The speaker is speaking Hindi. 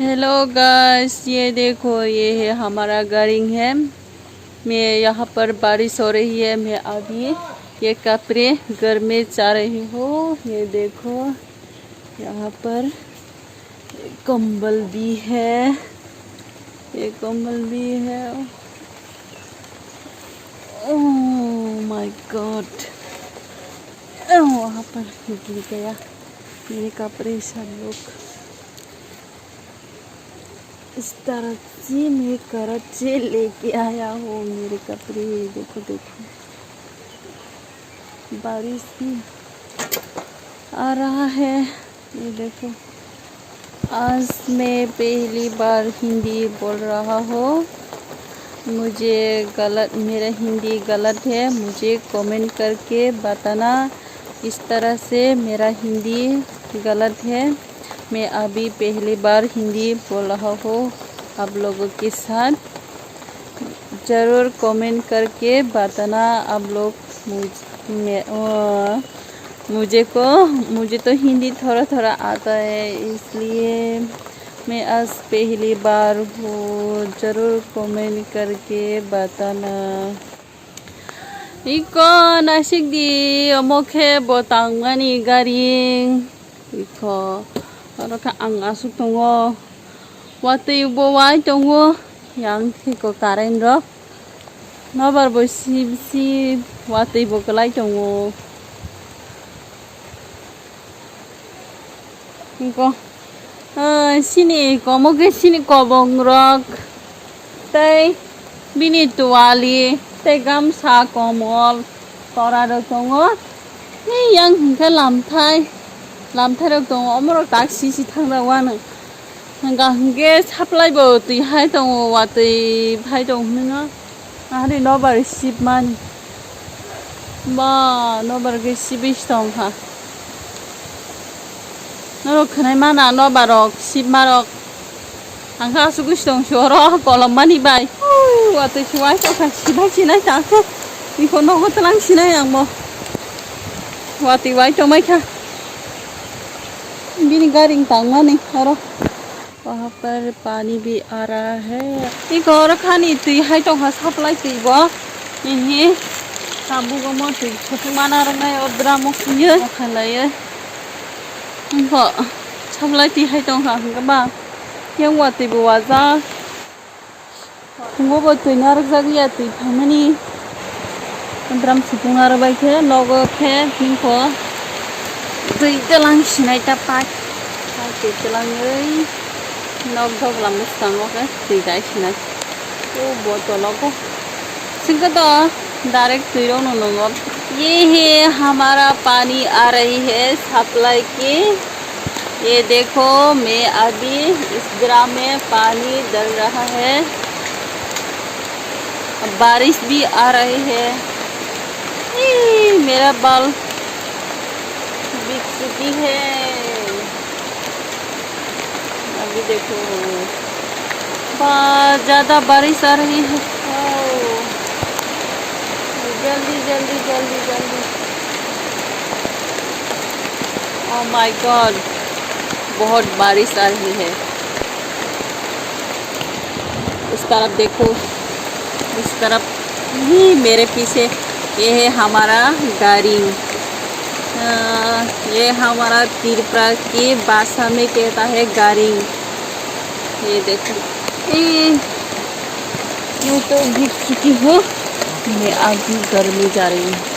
हेलो गाइस, ये देखो, ये है हमारा गाड़ी है। मैं यहाँ पर बारिश हो रही है। मैं अभी ये कपड़े घर में जा रही हूँ। ये देखो, यहाँ पर कंबल भी है, ये कंबल भी है। ओह माय गॉड, वहाँ पर गिर गया मेरे कपड़े सब लोग। इस तरह से मैं कराची लेके आया हूँ मेरे कपड़े। देखो देखो, बारिश भी आ रहा है। ये देखो, आज मैं पहली बार हिंदी बोल रहा हूँ। मुझे मेरा हिंदी गलत है, मुझे कमेंट करके बताना। इस तरह से मेरा हिंदी गलत है। मैं अभी पहली बार हिंदी बोल रहा हूँ आप लोगों के साथ। ज़रूर कमेंट करके बताना आप लोग। मुझे तो हिंदी थोड़ा थोड़ा आता है, इसलिए मैं आज पहली बार हूँ। ज़रूर कमेंट करके बताना। इको नासिक दी मोखे बोतांगनी गारिंग इको और का अंगासु तंगो वाते बोवाई तंगो yang को कारण रो नबर बसी वाते बोकलाई तंगो eco sini ko moge sini ko bongrok tei bini tuali tei gamsa komol tora ro tongo ni yang ke lamthai ro tongo omro taksi si thangda wana nga hge saplai bo ti hai tongo wati phai tong nunga ari no bar sip man ba no bar ge sibish tong ha nó khné mà nó bà rọc xịp mà rọc hàng khá số cái đó có làm mani bài và từ chuối cho cả xịp bác chị này chẳng thế đi con nó có tăng xí này hàng mò và từ vái cho mấy khá बिनी गाड़ी टांगना नहीं हरो वहाँ पर पानी भी आ रहा है। एक और खानी तुई है तो हंस सप्लाई तुई बो ये साबु को मो तुई छोटे माना रंगा और ड्रामो ये खाला ये इनको सप्लाई तुई है तो हाँ इनका बा ये वो तुई बुआजा वो बो तुई नारक जागी या तुई फैमिली ड्राम सिपुंगा रबाई के लोगो के इनको tuh telang sinai tapat, tuh telang ini, nog lamu sango kan, tuh jai sinai, botol logo, singkat direct tuh nongol, ये है हमारा पानी आ रही है सप्लाई की। ये देखो, मैं अभी इस ड्राम में पानी डाल रहा है। बारिश भी आ रही है। मेरा बाल बिक चुकी है। अभी देखो, ज़्यादा बारिश आ रही है। जल्दी जल्दी जल्दी जल्दी। ओह माय गॉड, बहुत बारिश आ रही है। उस तरफ देखो, उस तरफ ही मेरे पीछे ये है हमारा गाड़ी। ये हमारा त्रिपुरा की भाषा में कहता है गाड़ी। ये देखो, मैं तो भीग चुकी हूँ। मैं अभी घर में जा रही हूँ।